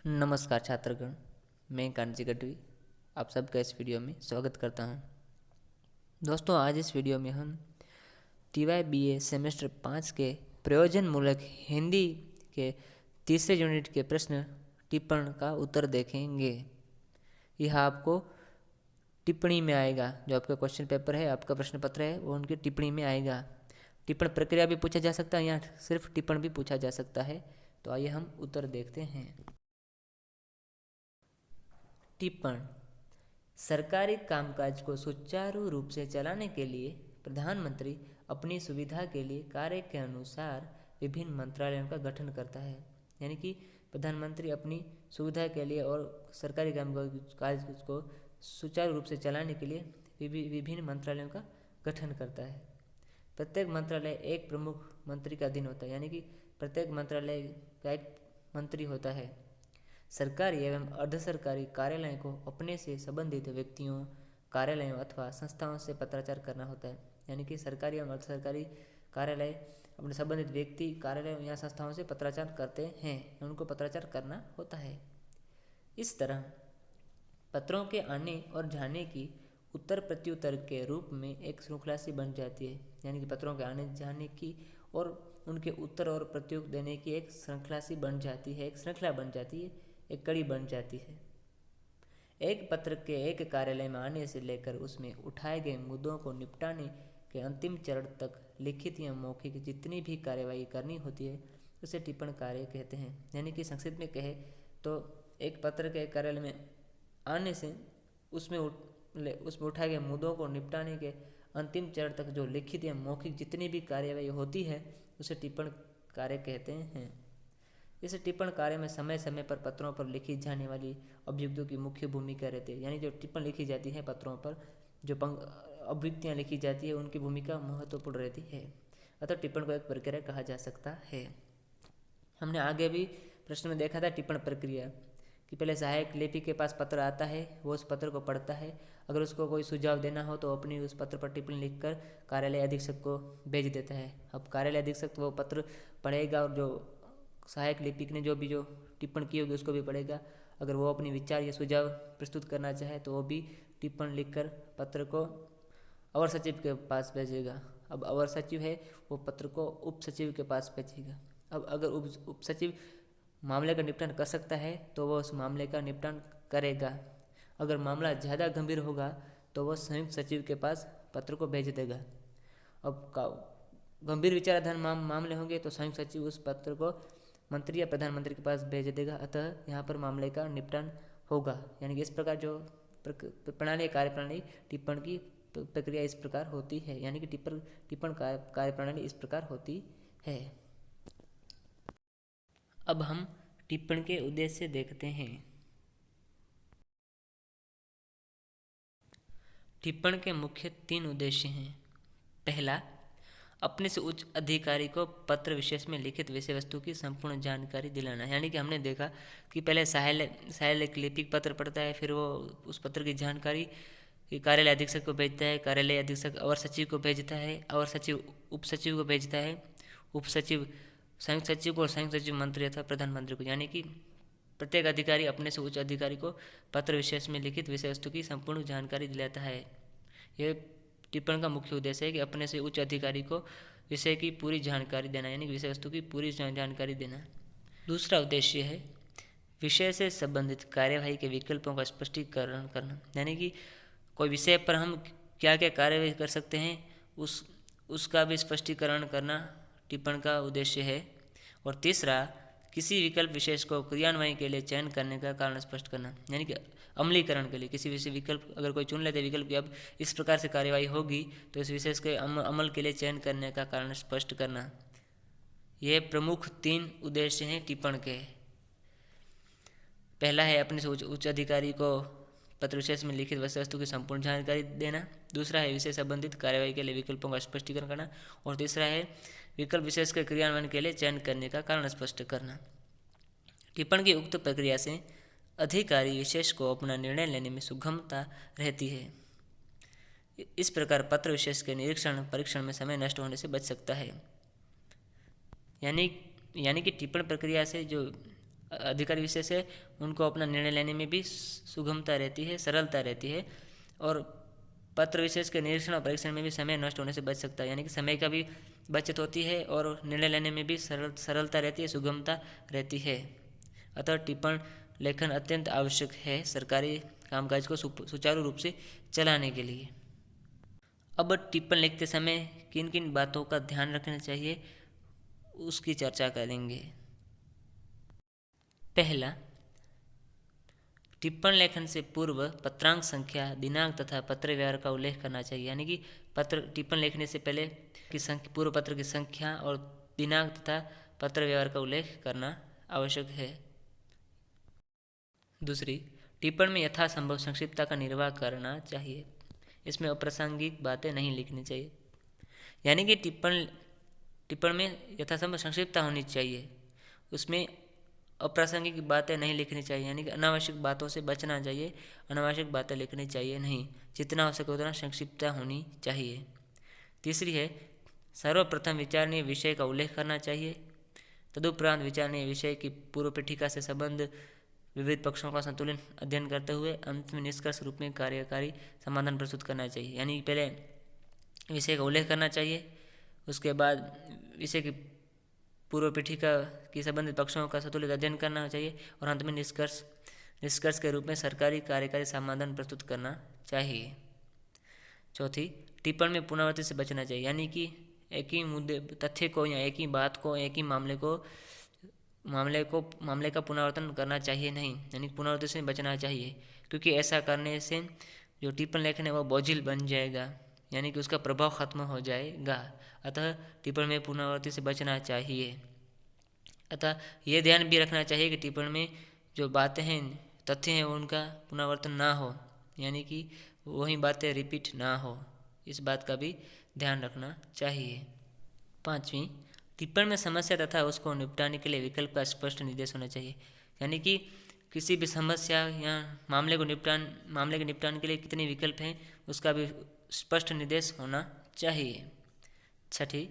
नमस्कार छात्रगण, मैं कांची गढ़वी आप सबका इस वीडियो में स्वागत करता हूं। दोस्तों, आज इस वीडियो में हम TYBA सेमेस्टर 5 के प्रयोजनमूलक हिंदी के तीसरे यूनिट के प्रश्न टिप्पण का उत्तर देखेंगे। यह आपको टिप्पणी में आएगा। जो आपका क्वेश्चन पेपर है, आपका प्रश्न पत्र है, वो उनकी टिप्पणी में आएगा। टिप्पण प्रक्रिया भी पूछा जा सकता है, यहाँ सिर्फ टिप्पण भी पूछा जा सकता है। तो आइए हम उत्तर देखते हैं। टिप्पण: सरकारी कामकाज को सुचारू रूप से चलाने के लिए प्रधानमंत्री अपनी सुविधा के लिए कार्य के अनुसार विभिन्न मंत्रालयों का गठन करता है। यानी कि प्रधानमंत्री अपनी सुविधा के लिए और सरकारी कामकाज को सुचारू रूप से चलाने के लिए विभिन्न मंत्रालयों का गठन करता है। प्रत्येक मंत्रालय एक प्रमुख मंत्री का अधीन होता है, यानी कि प्रत्येक मंत्रालय का एक मंत्री होता है। सरकारी एवं अर्ध सरकारी कार्यालयों को अपने से संबंधित व्यक्तियों, कार्यालयों अथवा संस्थाओं से पत्राचार करना होता है। यानी कि सरकारी एवं अर्ध सरकारी कार्यालय अपने संबंधित व्यक्ति, कार्यालयों या संस्थाओं से पत्राचार करते हैं, उनको पत्राचार करना होता है। इस तरह पत्रों के आने और जाने की उत्तर प्रत्युत्तर के रूप में एक श्रृंखला सी बन जाती है। यानी कि पत्रों के आने जाने की और उनके उत्तर और प्रत्युत्तर देने की एक श्रृंखला सी बन जाती है, एक श्रृंखला बन जाती है, एक कड़ी बन जाती है। एक पत्र के एक कार्यालय में आने से लेकर उसमें उठाए गए मुद्दों को निपटाने के अंतिम चरण तक लिखित या मौखिक जितनी भी कार्यवाही करनी होती है उसे टिप्पण कार्य कहते हैं। यानी कि संक्षिप्त में कहे तो एक पत्र के कार्यालय में आने से उसमें उठाए गए मुद्दों को निपटाने के अंतिम चरण तक जो लिखित या मौखिक जितनी भी कार्यवाही होती है उसे टिप्पण कार्य कहते हैं। इस टिप्पण कार्य में समय समय पर पत्रों पर लिखी जाने वाली अभियुक्तों की मुख्य भूमिका रहती है। यानी जो टिप्पण लिखी जाती है पत्रों पर, जो अभियुक्तियाँ लिखी जाती है, उनकी भूमिका महत्वपूर्ण रहती है। अतः टिप्पण को एक प्रक्रिया कहा जा सकता है। हमने आगे भी प्रश्न में देखा था टिप्पण प्रक्रिया कि पहले सहायक लेखी के पास पत्र आता है, वो उस पत्र को पढ़ता है। अगर उसको कोई सुझाव देना हो तो अपनी उस पत्र पर टिप्पणी लिखकर कार्यालय अधीक्षक को भेज देता है। अब कार्यालय अधीक्षक वो पत्र पढ़ेगा और जो सहायक लिपिक ने जो टिप्पण की होगी उसको भी पढ़ेगा। अगर वो अपनी विचार या सुझाव प्रस्तुत करना चाहे तो वो भी टिप्पण लिखकर पत्र को अवर सचिव के पास भेजेगा। अब अवर सचिव है वो पत्र को उप सचिव के पास भेजेगा। अब अगर उप सचिव मामले का निपटान कर सकता है तो वह उस मामले का निपटान करेगा। अगर मामला ज़्यादा गंभीर होगा तो वह संयुक्त सचिव के पास पत्र को भेज देगा। अब गंभीर विचाराधीन मामले होंगे तो संयुक्त सचिव उस पत्र को मंत्री या प्रधानमंत्री के पास भेज देगा। अतः यहाँ पर मामले का निपटान होगा। यानी कि इस प्रकार जो प्रणाली कार्यप्रणाली टिप्पण की प्रक्रिया इस प्रकार होती है। यानी कि टिप्पण कार्यप्रणाली इस प्रकार होती है। अब हम टिप्पण के उद्देश्य देखते हैं। टिप्पण के मुख्य 3 उद्देश्य हैं। पहला, अपने से उच्च अधिकारी को पत्र विशेष में लिखित विषय वस्तु की संपूर्ण जानकारी दिलाना। यानी कि हमने देखा कि पहले सहायक लिपिक पत्र पढ़ता है, फिर वो उस पत्र की जानकारी कार्यालय अधीक्षक को भेजता है, कार्यालय अधीक्षक अवर सचिव को भेजता है, अवर सचिव उप सचिव को भेजता है, उप सचिव संयुक्त सचिव को और संयुक्त सचिव मंत्री अथवा प्रधानमंत्री को। यानी कि प्रत्येक अधिकारी अपने से उच्च अधिकारी को पत्र विशेष में लिखित विषय वस्तु की संपूर्ण जानकारी दिलाता है। यह टिप्पण का मुख्य उद्देश्य है कि अपने से उच्च अधिकारी को विषय की पूरी जानकारी देना, यानी विषय वस्तु की पूरी जानकारी देना। दूसरा उद्देश्य है विषय से संबंधित कार्यवाही के विकल्पों का स्पष्टीकरण करना। यानी कि कोई विषय पर हम क्या क्या कार्यवाही कर सकते हैं उसका भी स्पष्टीकरण करना टिप्पण का उद्देश्य है। और तीसरा, किसी विकल्प विशेष को क्रियान्वयन के लिए चयन करने का कारण स्पष्ट करना। यानी कि अमलीकरण के लिए किसी विषय विकल्प अगर कोई चुन लेते विकल्प कि अब इस प्रकार से कार्यवाही होगी तो इस विशेष के अमल के लिए चयन करने का कारण स्पष्ट करना। ये प्रमुख 3 उद्देश्य हैं टिप्पण के। पहला है अपने से उच्च अधिकारी को पत्र विशेष में लिखित विषय वस्तु की संपूर्ण जानकारी देना। दूसरा है विषय संबंधित कार्यवाही के लिए विकल्पों का स्पष्टीकरण करना। और तीसरा है विकल्प विशेष के क्रियान्वयन के लिए चयन करने का कारण स्पष्ट करना। टिप्पण की उक्त प्रक्रिया से अधिकारी विशेष को अपना निर्णय लेने में सुगमता रहती है। इस प्रकार पत्र विशेष के निरीक्षण परीक्षण में समय नष्ट होने से बच सकता है। यानी कि टिप्पण प्रक्रिया से जो अधिकारी विशेष है उनको अपना निर्णय लेने में भी सुगमता रहती है, सरलता रहती है, और पत्र विशेष के निरीक्षण और परीक्षण में भी समय नष्ट होने से बच सकता है, यानी कि समय का भी बचत होती है और निर्णय लेने में भी सरलता रहती है, सुगमता रहती है। अतः टिप्पण लेखन अत्यंत आवश्यक है सरकारी कामकाज को सुचारू रूप से चलाने के लिए। अब टिप्पण लिखते समय किन किन बातों का ध्यान रखना चाहिए उसकी चर्चा करेंगे। पहला, टिप्पण लेखन से पूर्व पत्रांक संख्या, दिनांक तथा पत्र व्यवहार का उल्लेख करना चाहिए, यानी कि टिप्पण लिखने से पहले पूर्व पत्र की संख्या और दिनांक तथा पत्र व्यवहार का उल्लेख करना आवश्यक है। दूसरी, टिप्पण में यथासंभव संक्षिप्तता का निर्वाह करना चाहिए, इसमें अप्रासंगिक बातें नहीं लिखनी चाहिए, यानी कि टिप्पण में यथासंभव संक्षिप्तता होनी चाहिए, उसमें अप्रासंगिक बातें नहीं लिखनी चाहिए, यानी कि अनावश्यक बातों से बचना चाहिए, अनावश्यक बातें लिखनी चाहिए नहीं, जितना हो सके उतना संक्षिप्तता होनी चाहिए। तीसरी है, सर्वप्रथम विचारणीय विषय का उल्लेख करना चाहिए, तदुपरांत विचारणीय विषय की पूर्व पीठिका से संबंध विविध पक्षों का संतुलन अध्ययन करते हुए अंत में निष्कर्ष रूप में कार्यकारी समाधान प्रस्तुत करना चाहिए, यानी पहले विषय का उल्लेख करना चाहिए, उसके बाद विषय की पूर्व पीठिका की संबंधित पक्षों का संतुलित अध्ययन करना चाहिए और अंत में निष्कर्ष के रूप में सरकारी कार्यकारी समाधान प्रस्तुत करना चाहिए। चौथी, टिप्पण में पुनरावृत्ति से बचना चाहिए, यानी कि एक ही मुद्दे तथ्य को या एक ही बात को एक ही मामले का पुनरावर्तन करना चाहिए नहीं, यानी पुनरावृत्ति से बचना चाहिए, क्योंकि ऐसा करने से जो टिप्पण लेखन है वो बोझिल बन जाएगा, यानी कि उसका प्रभाव खत्म हो जाएगा। अतः टिप्पण में पुनरावृत्ति से बचना चाहिए। अतः यह ध्यान भी रखना चाहिए कि टिप्पण में जो बातें हैं, तथ्य हैं, उनका पुनरावर्तन ना हो, यानी कि वही बातें रिपीट ना हो, इस बात का भी ध्यान रखना चाहिए। पाँचवीं, टिप्पण में समस्या तथा उसको निपटाने के लिए विकल्प का स्पष्ट निर्देश होना चाहिए, यानी कि किसी भी समस्या या मामले के निपटान के लिए कितने विकल्प हैं उसका भी स्पष्ट निर्देश होना चाहिए। छठी,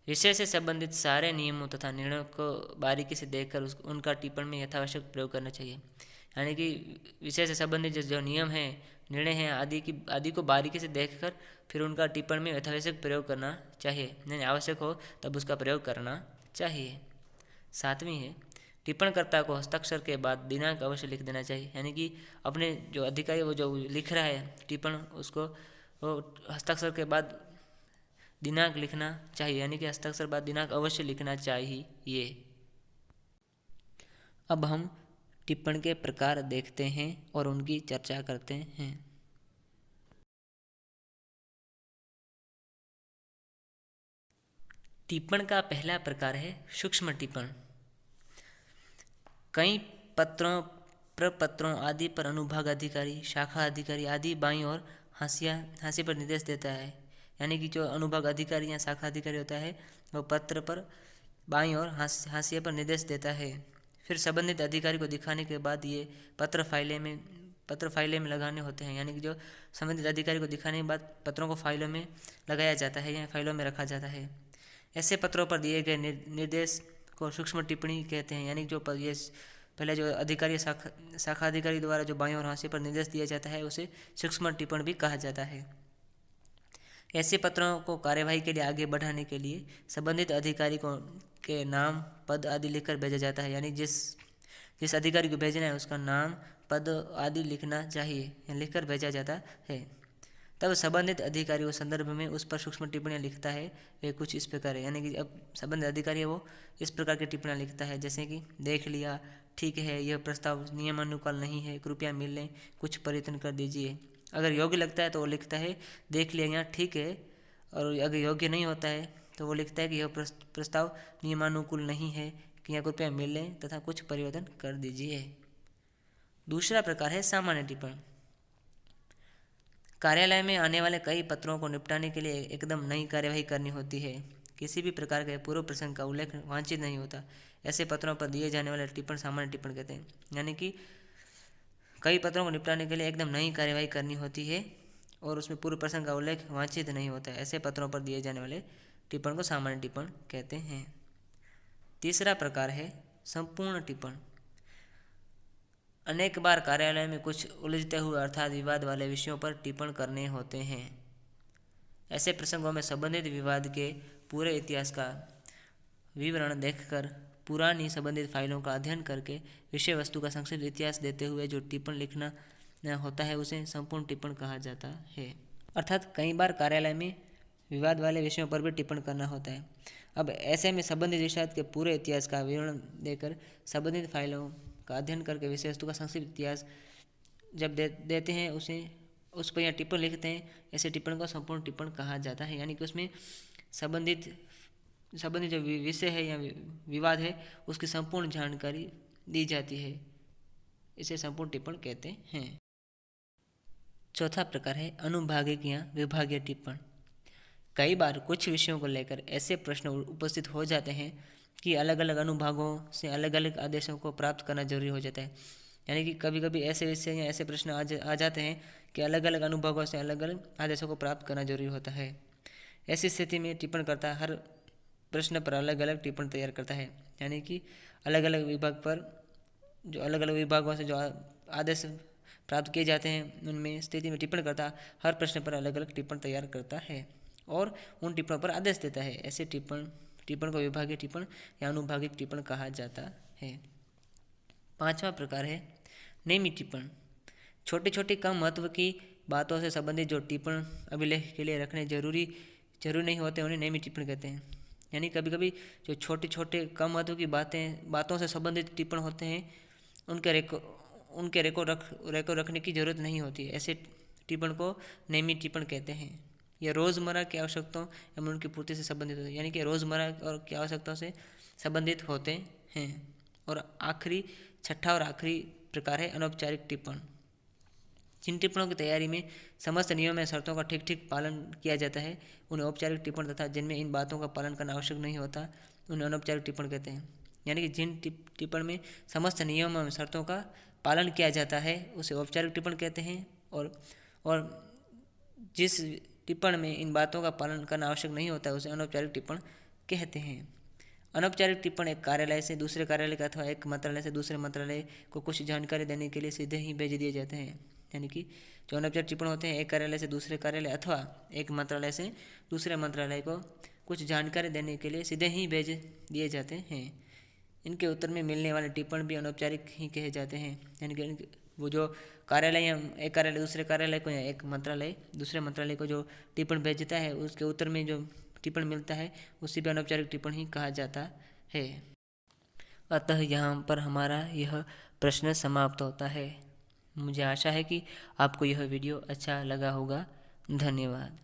विषय से संबंधित सारे नियमों तथा निर्णयों को बारीकी से देखकर उनका टिप्पण में यथावश्यक प्रयोग करना चाहिए, यानी कि विषय से संबंधित जो नियम हैं, निर्णय हैं आदि को बारीकी से देखकर फिर उनका टिप्पण में यथावश्यक प्रयोग करना चाहिए, नहीं आवश्यक हो तब उसका प्रयोग करना चाहिए। सातवीं है, टिप्पणकर्ता को हस्ताक्षर के बाद दिनांक अवश्य लिख देना चाहिए, यानी कि अपने जो अधिकारी वो जो लिख रहा है टिप्पण, उसको वो हस्ताक्षर के बाद दिनांक लिखना चाहिए, यानी कि हस्ताक्षर बाद दिनांक अवश्य लिखना चाहिए। अब हम टिप्पण के प्रकार देखते हैं और उनकी चर्चा करते हैं। टिप्पण का पहला प्रकार है सूक्ष्म टिप्पण। कई पत्रों, प्रपत्रों आदि पर अनुभाग अधिकारी, शाखा अधिकारी आदि बाईं और हाशिए पर निर्देश देता है, यानी कि जो अनुभाग अधिकारी या शाखा अधिकारी होता है वो पत्र पर बाईं और हाशिए पर निर्देश देता है। फिर संबंधित अधिकारी को दिखाने के बाद ये पत्र फाइलें में लगाने होते हैं, यानी कि जो संबंधित अधिकारी को दिखाने के बाद पत्रों को फाइलों में लगाया जाता है या फाइलों में रखा जाता है। ऐसे पत्रों पर दिए गए निर्देश को सूक्ष्म टिप्पणी कहते हैं, यानी जो ये पहले जो अधिकारी शाखा अधिकारी द्वारा जो बाईं और हाशिए पर निर्देश दिया जाता है उसे सूक्ष्म टिप्पण भी कहा जाता है। ऐसे पत्रों को कार्यवाही के लिए आगे बढ़ाने के लिए संबंधित अधिकारी के नाम, पद आदि लिखकर भेजा जाता है, यानी जिस अधिकारी को भेजना है उसका नाम, पद आदि लिखना चाहिए या लिखकर भेजा जाता है। तब संबंधित अधिकारी वो संदर्भ में उस पर सूक्ष्म टिप्पणियाँ लिखता है। वे कुछ इस प्रकार है, यानी कि अब संबंधित अधिकारी है वो इस प्रकार की टिप्पणियाँ लिखता है, जैसे कि देख लिया, ठीक है, यह प्रस्ताव नियमानुसार नहीं है, कृपया मिल लें, कुछ परिवर्तन कर दीजिए। अगर योग्य लगता है तो वो लिखता है देख लिया यहाँ ठीक है, और अगर योग्य नहीं होता है तो वो लिखता है कि यह प्रस्ताव नियमानुकूल नहीं है, कि यहाँ कृपया मिल लें तथा कुछ परिवर्तन कर दीजिए। दूसरा प्रकार है सामान्य टिप्पण। कार्यालय में आने वाले कई पत्रों को निपटाने के लिए एकदम नई कार्यवाही करनी होती है। किसी भी प्रकार के पूर्व प्रसंग का उल्लेख वांछित नहीं होता। ऐसे पत्रों पर दिए जाने वाले टिप्पण सामान्य टिप्पण कहते हैं, यानी कि कई पत्रों को निपटाने के लिए एकदम नई कार्यवाही करनी होती है और उसमें पूर्व प्रसंग का उल्लेख वांछित नहीं होता है। ऐसे पत्रों पर दिए जाने वाले टिप्पण को सामान्य टिप्पण कहते हैं। तीसरा प्रकार है संपूर्ण टिप्पण। अनेक बार कार्यालय में कुछ उलझते हुए अर्थात विवाद वाले विषयों पर टिप्पण करने होते हैं। ऐसे प्रसंगों में संबंधित विवाद के पूरे इतिहास का विवरण देखकर, पुरानी संबंधित फाइलों का अध्ययन करके विषय वस्तु का संक्षिप्त इतिहास देते हुए जो टिप्पण लिखना होता है उसे संपूर्ण टिप्पण कहा जाता है। अर्थात कई बार कार्यालय में विवाद वाले विषयों पर भी टिप्पण करना होता है। अब ऐसे में संबंधित विषय के पूरे इतिहास का विवरण देकर, संबंधित फाइलों का अध्ययन करके विषय वस्तु का संक्षिप्त इतिहास जब देते हैं उस पर या टिप्पण लिखते हैं, ऐसे टिप्पण को संपूर्ण टिप्पण कहा जाता है। यानी कि उसमें संबंधित जो विषय है या विवाद है उसकी संपूर्ण जानकारी दी जाती है। इसे संपूर्ण टिप्पण कहते हैं। चौथा प्रकार है अनुभागिक या विभागीय टिप्पण। कई बार कुछ विषयों को लेकर ऐसे प्रश्न उपस्थित हो जाते हैं कि अलग अलग अनुभागों से अलग अलग आदेशों को प्राप्त करना जरूरी हो जाता है। यानी कि कभी कभी ऐसे विषय या ऐसे प्रश्न आ जाते हैं कि अलग अलग अनुभागों से अलग अलग आदेशों को प्राप्त करना जरूरी होता है। ऐसी स्थिति में टिप्पणकर्ता हर प्रश्न पर अलग अलग टिप्पण तैयार करता है। यानी कि अलग अलग विभाग पर जो अलग अलग विभागों से जो आदेश प्राप्त किए जाते हैं उनमें स्थिति में टिप्पणकर्ता हर प्रश्न पर अलग अलग टिप्पण तैयार करता है और उन टिप्पणों पर आदेश देता है। ऐसे टिप्पण को विभागीय टिप्पण या अनुभागिक टिप्पण कहा जाता है। पांचवा प्रकार है नेमी टिप्पण। छोटी छोटी कम महत्व की बातों से संबंधित जो टिप्पण अभिलेख के लिए रखने जरूरी नहीं होते उन्हें नेमी टिप्पण कहते हैं। यानी कभी कभी जो छोटे छोटे कम महत्व की बातों से संबंधित टिप्पण होते हैं उनके रेकॉर्ड रखने की जरूरत नहीं होती। ऐसे टिप्पण को नेमी टिप्पण कहते हैं। यह रोज़मर्रा की आवश्यकताओं एवं उनकी पूर्ति से संबंधित होते हैं। यानी कि रोज़मर्रा की आवश्यकताओं से संबंधित होते हैं। और छठा और आखिरी प्रकार है अनौपचारिक टिप्पण। जिन टिप्पणों की तैयारी में समस्त नियमों में शर्तों का ठीक पालन किया जाता है उन्हें औपचारिक टिप्पण, तथा जिनमें इन बातों का पालन करना आवश्यक नहीं होता उन्हें अनौपचारिक टिप्पण कहते हैं। यानी कि जिन टिप्पण में समस्त नियमों में शर्तों का पालन किया जाता है उसे औपचारिक टिप्पण कहते हैं और जिस टिप्पण में इन बातों का पालन करना आवश्यक नहीं होता उसे अनौपचारिक टिप्पण कहते हैं। अनौपचारिक टिप्पण एक कार्यालय से दूसरे कार्यालय का अथवा एक मंत्रालय से दूसरे मंत्रालय को कुछ जानकारी देने के लिए सीधे ही भेज दिए जाते हैं। यानी कि जो अनौपचारिक टिप्पण होते हैं एक कार्यालय से दूसरे कार्यालय अथवा एक मंत्रालय से दूसरे मंत्रालय को कुछ जानकारी देने के लिए सीधे ही भेज दिए जाते हैं। इनके उत्तर में मिलने वाले टिप्पण भी अनौपचारिक ही कहे जाते हैं। यानी कि वो जो कार्यालय या एक कार्यालय दूसरे कार्यालय को या एक मंत्रालय दूसरे मंत्रालय को जो टिप्पण भेजता है उसके उत्तर में जो टिप्पण मिलता है उसी भी अनौपचारिक टिप्पण ही कहा जाता है। अतः यहाँ पर हमारा यह प्रश्न समाप्त होता है। मुझे आशा है कि आपको यह वीडियो अच्छा लगा होगा। धन्यवाद।